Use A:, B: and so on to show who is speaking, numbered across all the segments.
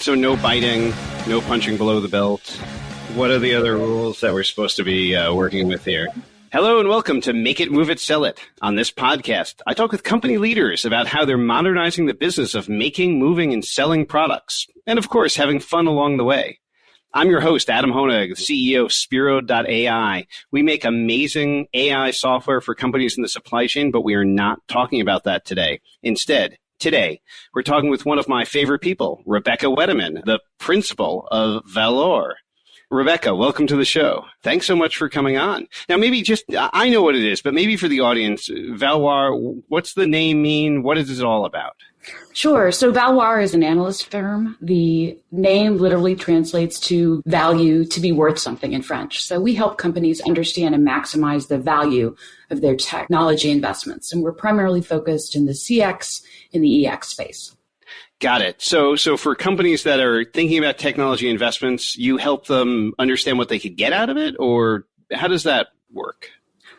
A: So no biting, no punching below the belt. What are the other rules that we're supposed to be working with here? Hello and welcome to Make It, Move It, Sell It. On this podcast, I talk with company leaders about how they're modernizing the business of making, moving, and selling products. And of course, having fun along the way. I'm your host, Adam Honig, the CEO of Spiro.ai. We make amazing AI software for companies in the supply chain, but we are not talking about that today. Instead, today, we're talking with one of my favorite people, Rebecca Wetteman, the principal of Valoir. Rebecca, welcome to the show. Thanks so much for coming on. Now, maybe just, I know what it is, but maybe for the audience, Valoir, what's the name mean? What is it all about?
B: Sure. So Valoir is an analyst firm. The name literally translates to value, to be worth something in French. So we help companies understand and maximize the value of their technology investments. And we're primarily focused in the CX and the EX space.
A: Got it. So for companies that are thinking about technology investments, you help them understand what they could get out of it, or how does that work?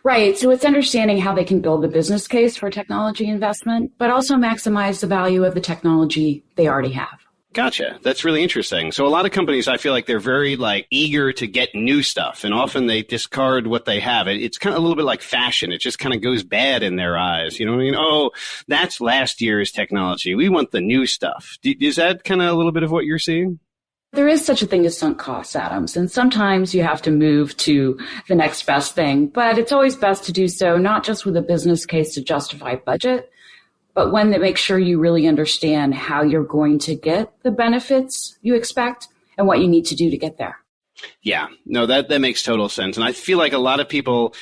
B: Right. So it's understanding how they can build the business case for technology investment, but also maximize the value of the technology they already have.
A: Gotcha. That's really interesting. So a lot of companies, I feel like they're very eager to get new stuff, and often they discard what they have. It's kind of a little bit like fashion. It just kind of goes bad in their eyes. You know what I mean? Oh, that's last year's technology. We want the new stuff. Is that kind of a little bit of what you're seeing?
B: There is such a thing as sunk costs, Adams, and sometimes you have to move to the next best thing. But it's always best to do so, not just with a business case to justify budget, but one that makes sure you really understand how you're going to get the benefits you expect and what you need to do to get there.
A: Yeah, no, that makes total sense. And I feel like a lot of people,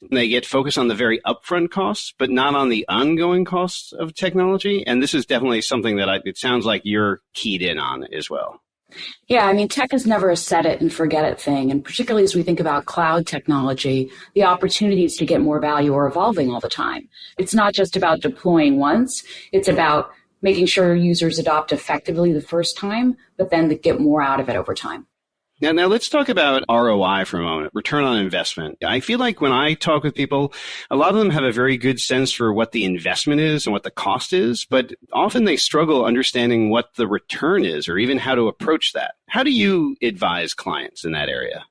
A: they get focused on the very upfront costs, but not on the ongoing costs of technology. And this is definitely something that it sounds like you're keyed in on as well.
B: Yeah, I mean, tech is never a set it and forget it thing. And particularly as we think about cloud technology, the opportunities to get more value are evolving all the time. It's not just about deploying once. It's about making sure users adopt effectively the first time, but then to get more out of it over time.
A: Now let's talk about ROI for a moment, return on investment. I feel like when I talk with people, a lot of them have a very good sense for what the investment is and what the cost is, but often they struggle understanding what the return is or even how to approach that. How do you advise clients in that area?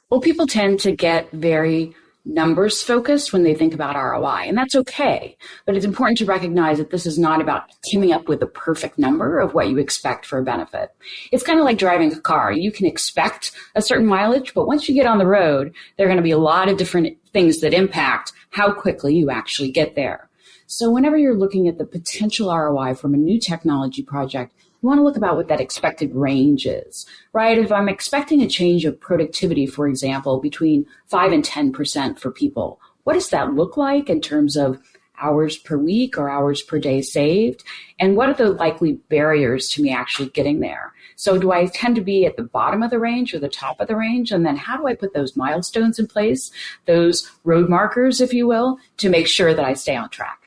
B: Well, people tend to get very numbers focused when they think about ROI, and that's okay. But it's important to recognize that this is not about coming up with a perfect number of what you expect for a benefit. It's kind of like driving a car. You can expect a certain mileage, but once you get on the road, there are going to be a lot of different things that impact how quickly you actually get there. So whenever you're looking at the potential ROI from a new technology project, you want to look about what that expected range is, right? If I'm expecting a change of productivity, for example, between 5 and 10% for people, what does that look like in terms of hours per week or hours per day saved? And what are the likely barriers to me actually getting there? So do I tend to be at the bottom of the range or the top of the range? And then how do I put those milestones in place, those road markers, if you will, to make sure that I stay on track?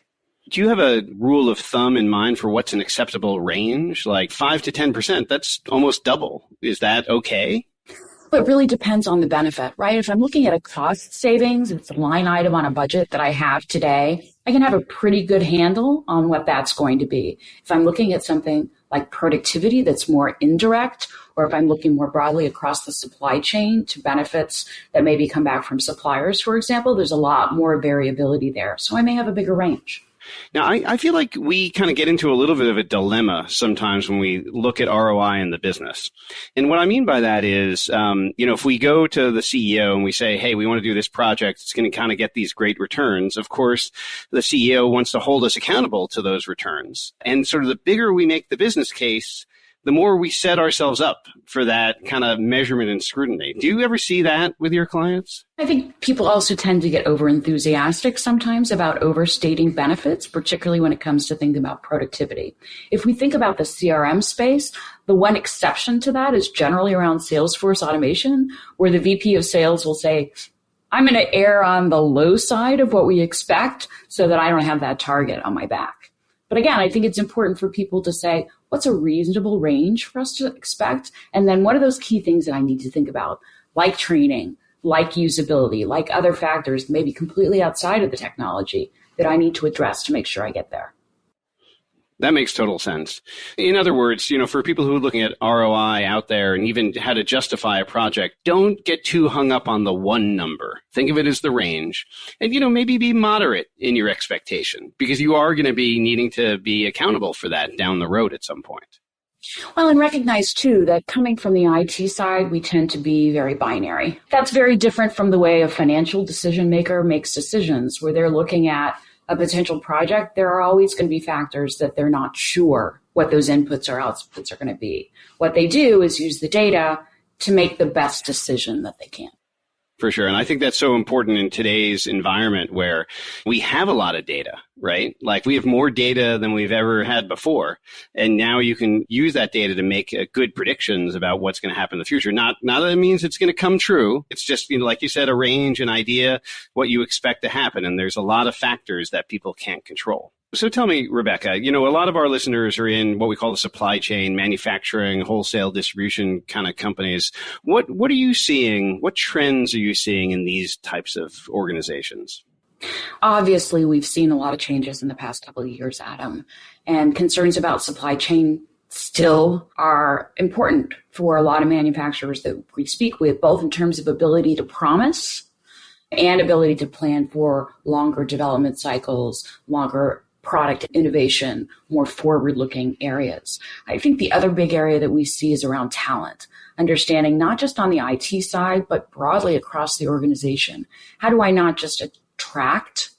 A: Do you have a rule of thumb in mind for what's an acceptable range? Like 5 to 10%, that's almost double. Is that okay?
B: It really depends on the benefit, right? If I'm looking at a cost savings, it's a line item on a budget that I have today, I can have a pretty good handle on what that's going to be. If I'm looking at something like productivity that's more indirect, or if I'm looking more broadly across the supply chain to benefits that maybe come back from suppliers, for example, there's a lot more variability there. So I may have a bigger range.
A: Now, I feel like we kind of get into a little bit of a dilemma sometimes when we look at ROI in the business. And what I mean by that is, if we go to the CEO and we say, hey, we want to do this project, it's going to kind of get these great returns. Of course, the CEO wants to hold us accountable to those returns. And sort of the bigger we make the business case, the more we set ourselves up for that kind of measurement and scrutiny. Do you ever see that with your clients?
B: I think people also tend to get over-enthusiastic sometimes about overstating benefits, particularly when it comes to thinking about productivity. If we think about the CRM space, the one exception to that is generally around Salesforce automation, where the VP of sales will say, I'm going to err on the low side of what we expect so that I don't have that target on my back. But again, I think it's important for people to say, what's a reasonable range for us to expect? And then what are those key things that I need to think about, like training, like usability, like other factors maybe completely outside of the technology that I need to address to make sure I get there?
A: That makes total sense. In other words, for people who are looking at ROI out there and even how to justify a project, don't get too hung up on the one number. Think of it as the range and, maybe be moderate in your expectation because you are going to be needing to be accountable for that down the road at some point.
B: Well, and recognize, too, that coming from the IT side, we tend to be very binary. That's very different from the way a financial decision maker makes decisions where they're looking at a potential project. There are always going to be factors that they're not sure what those inputs or outputs are going to be. What they do is use the data to make the best decision that they can.
A: For sure. And I think that's so important in today's environment where we have a lot of data, right? Like we have more data than we've ever had before. And now you can use that data to make good predictions about what's going to happen in the future. Not that it means it's going to come true. It's just, like you said, a range, an idea, what you expect to happen. And there's a lot of factors that people can't control. So tell me, Rebecca, a lot of our listeners are in what we call the supply chain, manufacturing, wholesale distribution kind of companies. What are you seeing? What trends are you seeing in these types of organizations?
B: Obviously, we've seen a lot of changes in the past couple of years, Adam, and concerns about supply chain still are important for a lot of manufacturers that we speak with, both in terms of ability to promise and ability to plan for longer development cycles, longer product innovation, more forward-looking areas. I think the other big area that we see is around talent, understanding not just on the IT side, but broadly across the organization. How do I not just attract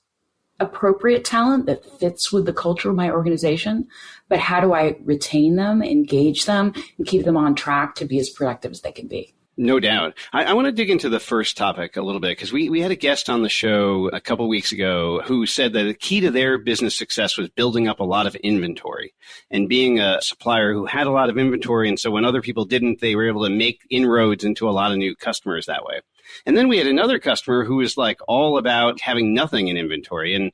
B: appropriate talent that fits with the culture of my organization, but how do I retain them, engage them, and keep them on track to be as productive as they can be?
A: No doubt. I want to dig into the first topic a little bit because we had a guest on the show a couple of weeks ago who said that the key to their business success was building up a lot of inventory and being a supplier who had a lot of inventory. And so when other people didn't, they were able to make inroads into a lot of new customers that way. And then we had another customer who was like all about having nothing in inventory. And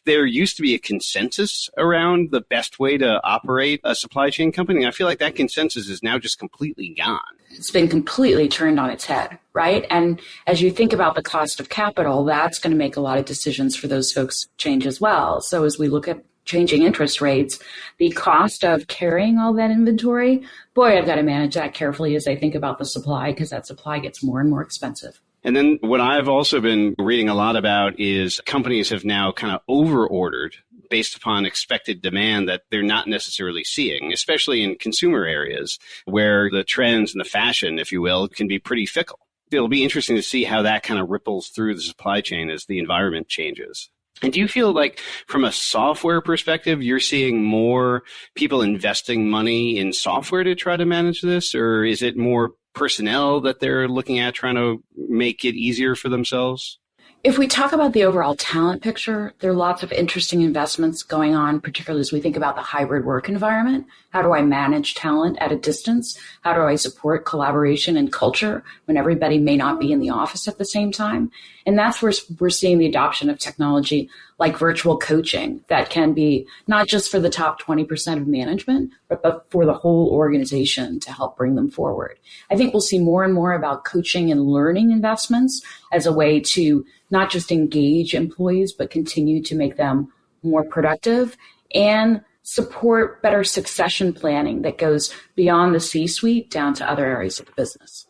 A: there used to be a consensus around the best way to operate a supply chain company. I feel like that consensus is now just completely gone.
B: It's been completely turned on its head, right? And as you think about the cost of capital, that's going to make a lot of decisions for those folks change as well. So as we look at changing interest rates, the cost of carrying all that inventory, boy, I've got to manage that carefully as I think about the supply because that supply gets more and more expensive.
A: And then what I've also been reading a lot about is companies have now kind of over-ordered based upon expected demand that they're not necessarily seeing, especially in consumer areas where the trends and the fashion, if you will, can be pretty fickle. It'll be interesting to see how that kind of ripples through the supply chain as the environment changes. And do you feel like from a software perspective, you're seeing more people investing money in software to try to manage this? Or is it more personnel that they're looking at trying to make it easier for themselves?
B: If we talk about the overall talent picture, there are lots of interesting investments going on, particularly as we think about the hybrid work environment. How do I manage talent at a distance? How do I support collaboration and culture when everybody may not be in the office at the same time? And that's where we're seeing the adoption of technology like virtual coaching that can be not just for the top 20% of management, but for the whole organization to help bring them forward. I think we'll see more and more about coaching and learning investments as a way to not just engage employees, but continue to make them more productive and support better succession planning that goes beyond the C-suite down to other areas of the business.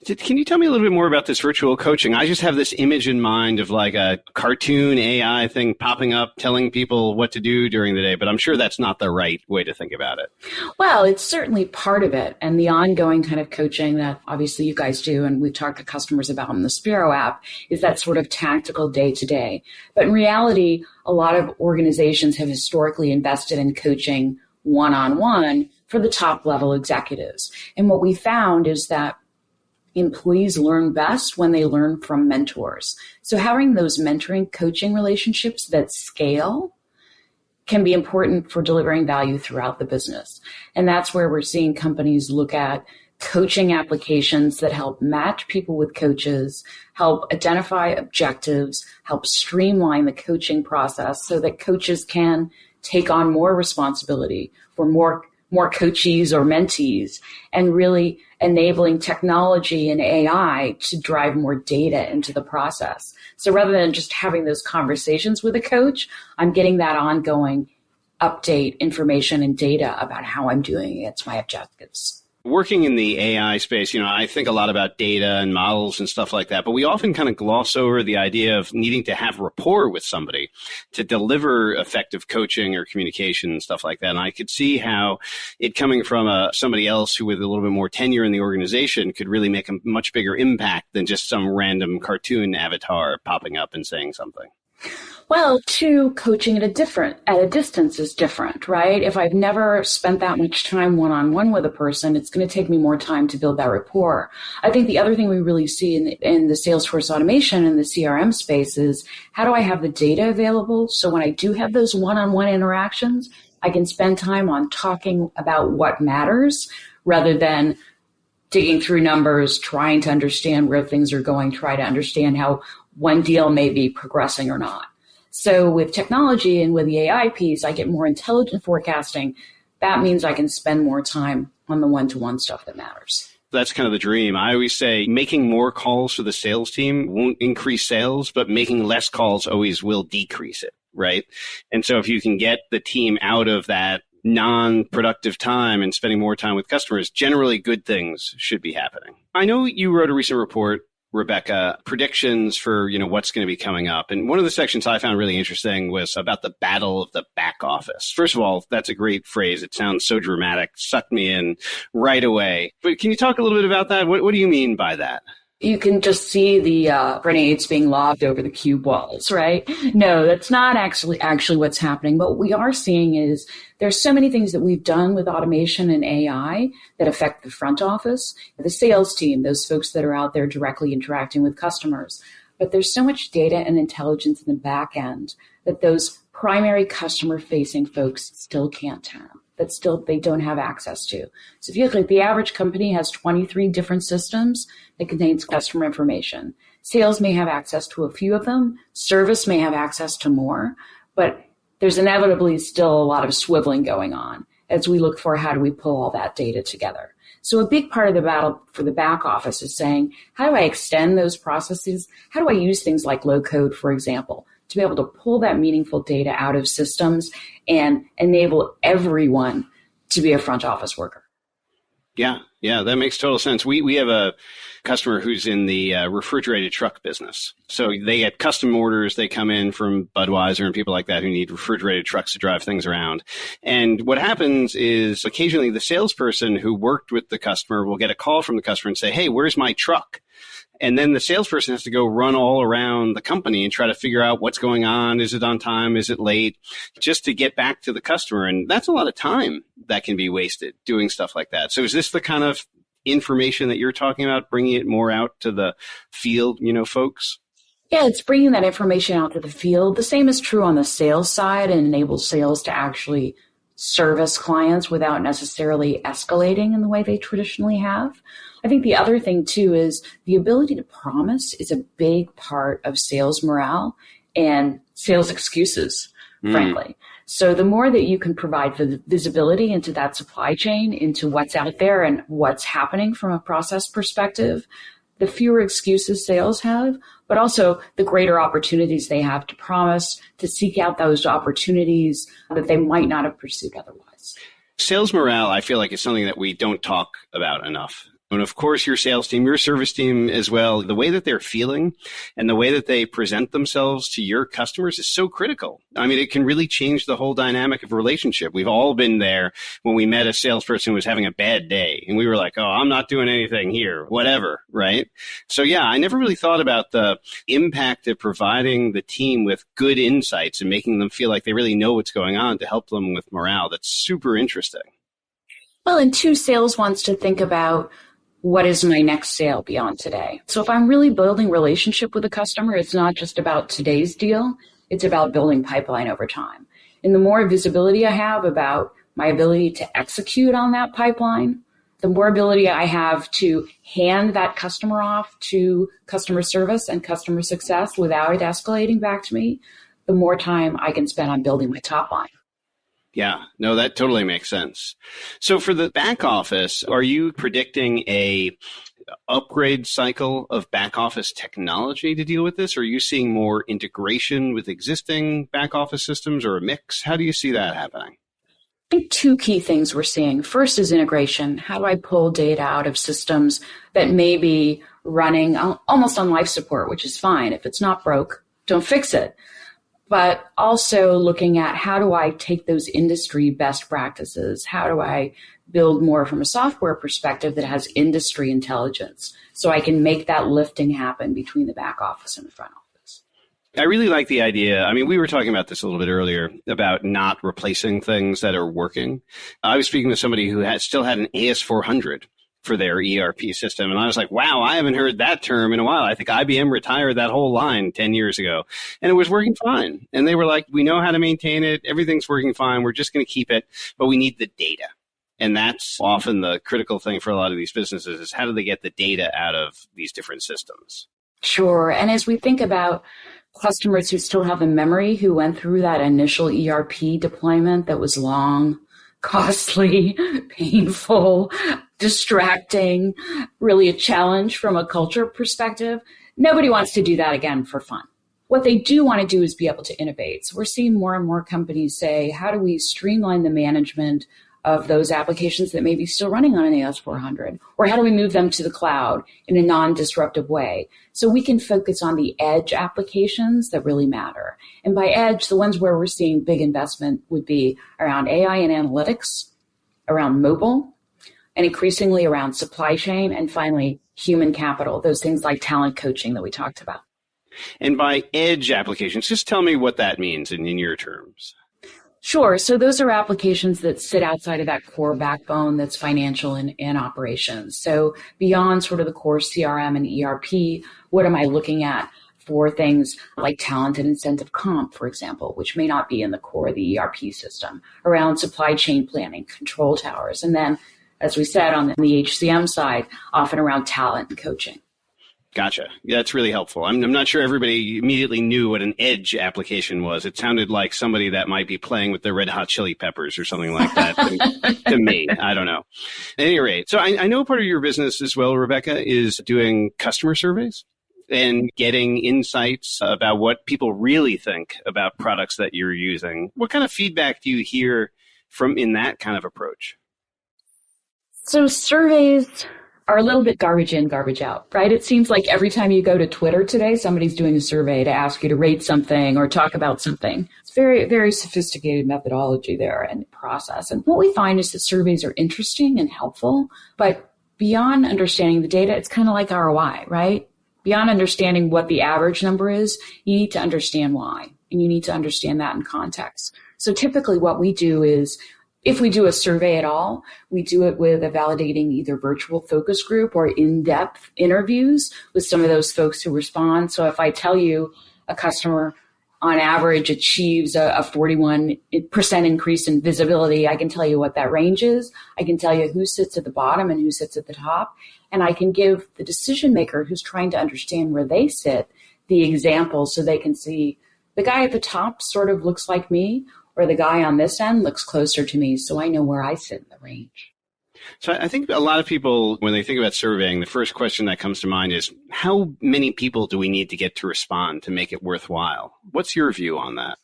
A: Can you tell me a little bit more about this virtual coaching? I just have this image in mind of like a cartoon AI thing popping up, telling people what to do during the day, but I'm sure that's not the right way to think about it.
B: Well, it's certainly part of it. And the ongoing kind of coaching that obviously you guys do, and we've talked to customers about in the Spiro app, is that sort of tactical day to day. But in reality, a lot of organizations have historically invested in coaching one-on-one for the top level executives. And what we found is that employees learn best when they learn from mentors. So having those mentoring coaching relationships that scale can be important for delivering value throughout the business. And that's where we're seeing companies look at coaching applications that help match people with coaches, help identify objectives, help streamline the coaching process so that coaches can take on more responsibility for more coachees or mentees, and really enabling technology and AI to drive more data into the process. So rather than just having those conversations with a coach, I'm getting that ongoing update information and data about how I'm doing against my objectives.
A: Working in the AI space, I think a lot about data and models and stuff like that, but we often kind of gloss over the idea of needing to have rapport with somebody to deliver effective coaching or communication and stuff like that. And I could see how it coming from somebody else who with a little bit more tenure in the organization could really make a much bigger impact than just some random cartoon avatar popping up and saying something.
B: Well, too, coaching at a distance is different, right? If I've never spent that much time one-on-one with a person, it's going to take me more time to build that rapport. I think the other thing we really see in the Salesforce automation and the CRM space is how do I have the data available so when I do have those one-on-one interactions, I can spend time on talking about what matters rather than digging through numbers, trying to understand where things are going, try to understand how one deal may be progressing or not. So with technology and with the AI piece, I get more intelligent forecasting. That means I can spend more time on the one-to-one stuff that matters.
A: That's kind of the dream. I always say making more calls for the sales team won't increase sales, but making less calls always will decrease it, right? And so if you can get the team out of that non-productive time and spending more time with customers, generally good things should be happening. I know you wrote a recent report, Rebecca, predictions for, what's going to be coming up. And one of the sections I found really interesting was about the battle of the back office. First of all, that's a great phrase. It sounds so dramatic, sucked me in right away. But can you talk a little bit about that? What do you mean by that?
B: You can just see the grenades being lobbed over the cube walls, right? No, that's not actually what's happening. What we are seeing is there's so many things that we've done with automation and AI that affect the front office, the sales team, those folks that are out there directly interacting with customers. But there's so much data and intelligence in the back end that those primary customer-facing folks still can't have. That still they don't have access to. So if you look like the average company has 23 different systems that contains customer information. Sales may have access to a few of them. Service may have access to more, but there's inevitably still a lot of swiveling going on as we look for how do we pull all that data together. So a big part of the battle for the back office is saying, how do I extend those processes? How do I use things like low code, for example, to be able to pull that meaningful data out of systems and enable everyone to be a front office worker?
A: Yeah, that makes total sense. We have a customer who's in the refrigerated truck business. So they get custom orders. They come in from Budweiser and people like that who need refrigerated trucks to drive things around. And what happens is occasionally the salesperson who worked with the customer will get a call from the customer and say, hey, where's my truck? And then the salesperson has to go run all around the company and try to figure out what's going on. Is it on time? Is it late? Just to get back to the customer. And that's a lot of time that can be wasted doing stuff like that. So is this the kind of information that you're talking about, bringing it more out to the field, folks?
B: Yeah, it's bringing that information out to the field. The same is true on the sales side and enables sales to actually service clients without necessarily escalating in the way they traditionally have. I think the other thing, too, is the ability to promise is a big part of sales morale and sales excuses, frankly. So the more that you can provide visibility into that supply chain, into what's out there and what's happening from a process perspective, the fewer excuses sales have, but also the greater opportunities they have to promise, to seek out those opportunities that they might not have pursued otherwise.
A: Sales morale, I feel like, is something that we don't talk about enough. And of course, your sales team, your service team as well, the way that they're feeling and the way that they present themselves to your customers is so critical. I mean, it can really change the whole dynamic of a relationship. We've all been there when we met a salesperson who was having a bad day and we were like, oh, I'm not doing anything here, whatever, right? So yeah, I never really thought about the impact of providing the team with good insights and making them feel like they really know what's going on to help them with morale. That's super interesting.
B: Well, and two, sales wants to think about what is my next sale beyond today? So if I'm really building relationship with a customer, it's not just about today's deal. It's about building pipeline over time. And the more visibility I have about my ability to execute on that pipeline, the more ability I have to hand that customer off to customer service and customer success without it escalating back to me, the more time I can spend on building my top line.
A: Yeah, no, that totally makes sense. So for the back office, are you predicting a upgrade cycle of back office technology to deal with this? Or are you seeing more integration with existing back office systems or a mix? How do you see that happening?
B: I think two key things we're seeing. First is integration. How do I pull data out of systems that may be running almost on life support, which is fine. If it's not broke, don't fix it. But also looking at how do I take those industry best practices? How do I build more from a software perspective that has industry intelligence so I can make that lifting happen between the back office and the front office?
A: I really like the idea. I mean, we were talking about this a little bit earlier about not replacing things that are working. I was speaking with somebody who still had an AS400 for their ERP system. And I was like, wow, I haven't heard that term in a while. I think IBM retired that whole line 10 years ago and it was working fine. And they were like, we know how to maintain it. Everything's working fine. We're just going to keep it, but we need the data. And that's often the critical thing for a lot of these businesses is how do they get the data out of these different systems?
B: Sure. And as we think about customers who still have a memory, who went through that initial ERP deployment that was long, costly, painful, distracting, really a challenge from a culture perspective. Nobody wants to do that again for fun. What they do want to do is be able to innovate. So we're seeing more and more companies say, how do we streamline the management of those applications that may be still running on an AS400? Or how do we move them to the cloud in a non-disruptive way? So we can focus on the edge applications that really matter. And by edge, the ones where we're seeing big investment would be around AI and analytics, around mobile, and increasingly around supply chain, and finally, human capital, those things like talent coaching that we talked about.
A: And by edge applications, just tell me what that means in your terms.
B: Sure. So those are applications that sit outside of that core backbone that's financial and operations. So beyond sort of the core CRM and ERP, what am I looking at for things like talent and incentive comp, for example, which may not be in the core of the ERP system, around supply chain planning, control towers, and then, as we said, on the HCM side, often around talent and coaching.
A: Gotcha. Yeah, that's really helpful. I'm not sure everybody immediately knew what an edge application was. It sounded like somebody that might be playing with the Red Hot Chili Peppers or something like that to me. I don't know. At any rate, so I know part of your business as well, Rebecca, is doing customer surveys and getting insights about what people really think about products that you're using. What kind of feedback do you hear from in that kind of approach?
B: So surveys are a little bit garbage in, garbage out, right? It seems like every time you go to Twitter today, somebody's doing a survey to ask you to rate something or talk about something. It's very, very sophisticated methodology there and process. And what we find is that surveys are interesting and helpful, but beyond understanding the data, it's kind of like ROI, right? Beyond understanding what the average number is, you need to understand why, and you need to understand that in context. So typically what we do is, if we do a survey at all, we do it with a validating either virtual focus group or in-depth interviews with some of those folks who respond. So if I tell you a customer on average achieves a 41% increase in visibility, I can tell you what that range is. I can tell you who sits at the bottom and who sits at the top. And I can give the decision maker who's trying to understand where they sit the example so they can see the guy at the top sort of looks like me, or the guy on this end looks closer to me, so I know where I sit in the range.
A: So I think a lot of people, when they think about surveying, the first question that comes to mind is, how many people do we need to get to respond to make it worthwhile? What's your view on that?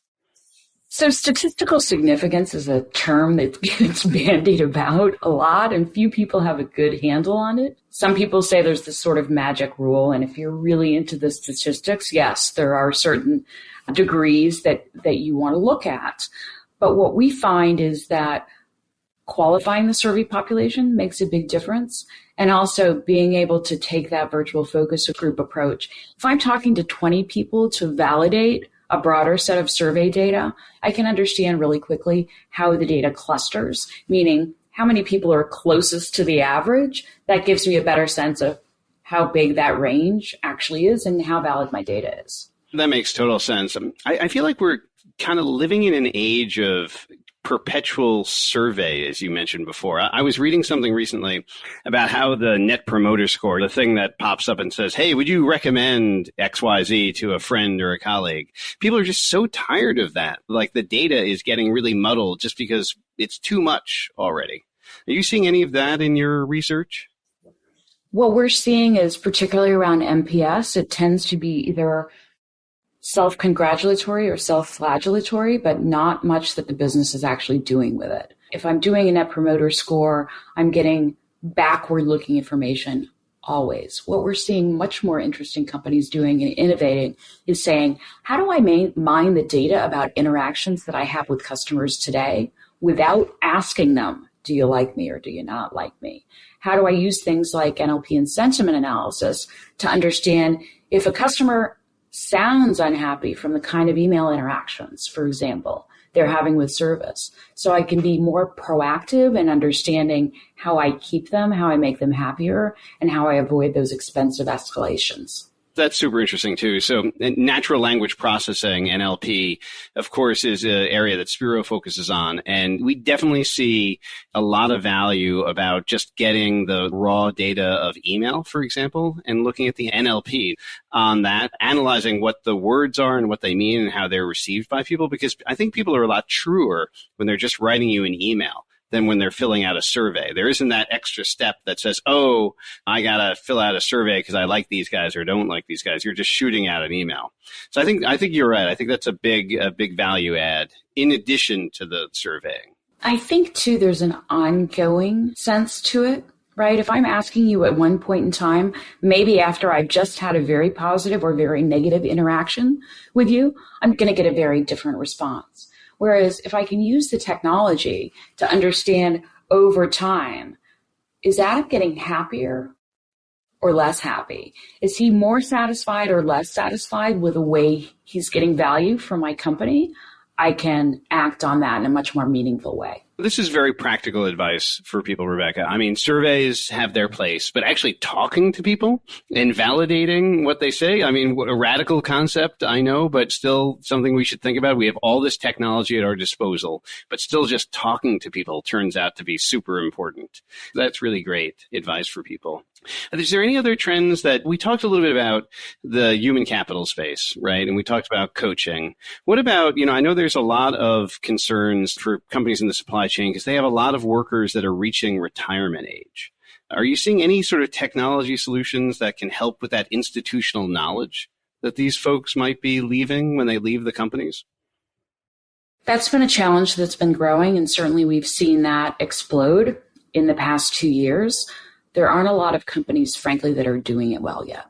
B: So statistical significance is a term that gets bandied about a lot, and few people have a good handle on it. Some people say there's this sort of magic rule, and if you're really into the statistics, yes, there are certain degrees that you want to look at. But what we find is that qualifying the survey population makes a big difference, and also being able to take that virtual focus group approach. If I'm talking to 20 people to validate a broader set of survey data, I can understand really quickly how the data clusters, meaning how many people are closest to the average. That gives me a better sense of how big that range actually is and how valid my data is.
A: That makes total sense. I feel like we're kind of living in an age of perpetual survey, as you mentioned before. I was reading something recently about how the Net Promoter Score, the thing that pops up and says, hey, would you recommend XYZ to a friend or a colleague? People are just so tired of that. Like the data is getting really muddled just because it's too much already. Are you seeing any of that in your research?
B: What we're seeing is particularly around NPS, it tends to be either self-congratulatory or self-flagellatory, but not much that the business is actually doing with it. If I'm doing a net promoter score, I'm getting backward-looking information always. What we're seeing much more interesting companies doing and innovating is saying, how do I mine the data about interactions that I have with customers today without asking them, do you like me or do you not like me? How do I use things like NLP and sentiment analysis to understand if a customer sounds unhappy from the kind of email interactions, for example, they're having with service. So I can be more proactive in understanding how I keep them, how I make them happier, and how I avoid those expensive escalations.
A: That's super interesting too. So natural language processing, NLP, of course, is an area that Spiro focuses on. And we definitely see a lot of value about just getting the raw data of email, for example, and looking at the NLP on that, analyzing what the words are and what they mean and how they're received by people. Because I think people are a lot truer when they're just writing you an email than when they're filling out a survey. There isn't that extra step that says, oh, I got to fill out a survey because I like these guys or don't like these guys. You're just shooting out an email. So I think you're right. I think that's a big value add in addition to the surveying.
B: I think, too, there's an ongoing sense to it, right? If I'm asking you at one point in time, maybe after I've just had a very positive or very negative interaction with you, I'm going to get a very different response. Whereas if I can use the technology to understand over time, is Adam getting happier or less happy? Is he more satisfied or less satisfied with the way he's getting value from my company? I can act on that in a much more meaningful way.
A: This is very practical advice for people, Rebecca. I mean, surveys have their place, but actually talking to people and validating what they say, I mean, a radical concept, I know, but still something we should think about. We have all this technology at our disposal, but still just talking to people turns out to be super important. That's really great advice for people. Is there any other trends that we talked a little bit about the human capital space, right? And we talked about coaching. What about, I know there's a lot of concerns for companies in the supply chain because they have a lot of workers that are reaching retirement age. Are you seeing any sort of technology solutions that can help with that institutional knowledge that these folks might be leaving when they leave the companies?
B: That's been a challenge that's been growing, and certainly we've seen that explode in the past 2 years. There aren't a lot of companies, frankly, that are doing it well yet.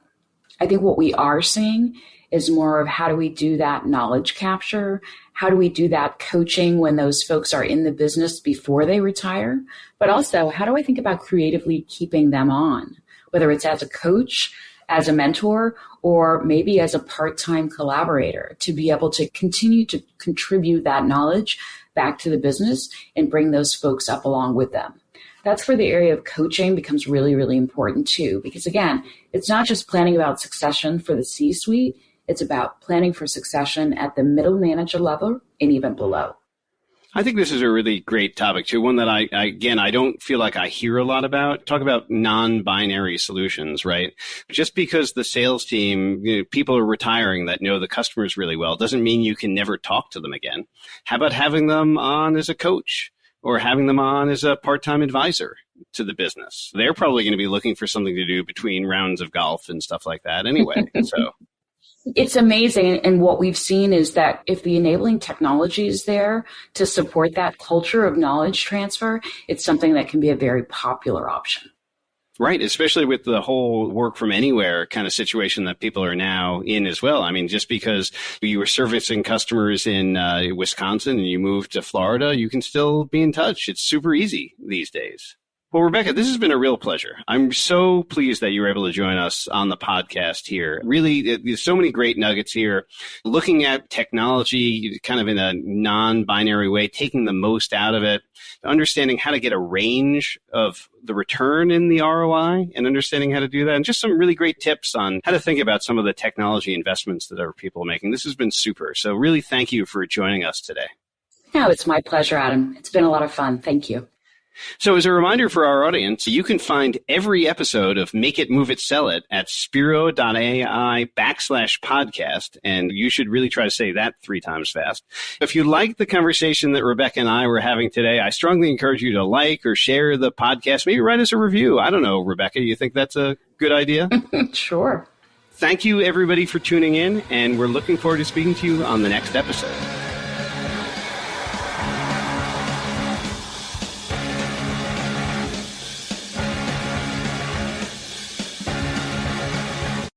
B: I think what we are seeing is more of how do we do that knowledge capture? How do we do that coaching when those folks are in the business before they retire? But also, how do I think about creatively keeping them on, whether it's as a coach, as a mentor, or maybe as a part-time collaborator to be able to continue to contribute that knowledge back to the business and bring those folks up along with them. That's where the area of coaching becomes really, really important too, because again, it's not just planning about succession for the C-suite, it's about planning for succession at the middle manager level and even below.
A: I think this is a really great topic too, one that I don't feel like I hear a lot about. Talk about non-binary solutions, right? Just because the sales team, people are retiring that know the customers really well doesn't mean you can never talk to them again. How about having them on as a coach? Or having them on as a part-time advisor to the business. They're probably going to be looking for something to do between rounds of golf and stuff like that anyway. So
B: it's amazing. And what we've seen is that if the enabling technology is there to support that culture of knowledge transfer, it's something that can be a very popular option.
A: Right, especially with the whole work from anywhere kind of situation that people are now in as well. I mean, just because you were servicing customers in Wisconsin and you moved to Florida, you can still be in touch. It's super easy these days. Well, Rebecca, this has been a real pleasure. I'm so pleased that you were able to join us on the podcast here. Really, there's so many great nuggets here. Looking at technology kind of in a non-binary way, taking the most out of it, understanding how to get a range of the return in the ROI and understanding how to do that, and just some really great tips on how to think about some of the technology investments that our people are making. This has been super. So really thank you for joining us today.
B: No, it's my pleasure, Adam. It's been a lot of fun. Thank you.
A: So as a reminder for our audience, you can find every episode of Make It, Move It, Sell It at spiro.ai/podcast. And you should really try to say that 3 times fast. If you like the conversation that Rebecca and I were having today, I strongly encourage you to like or share the podcast. Maybe write us a review. I don't know, Rebecca, you think that's a good idea?
B: Sure.
A: Thank you, everybody, for tuning in. And we're looking forward to speaking to you on the next episode.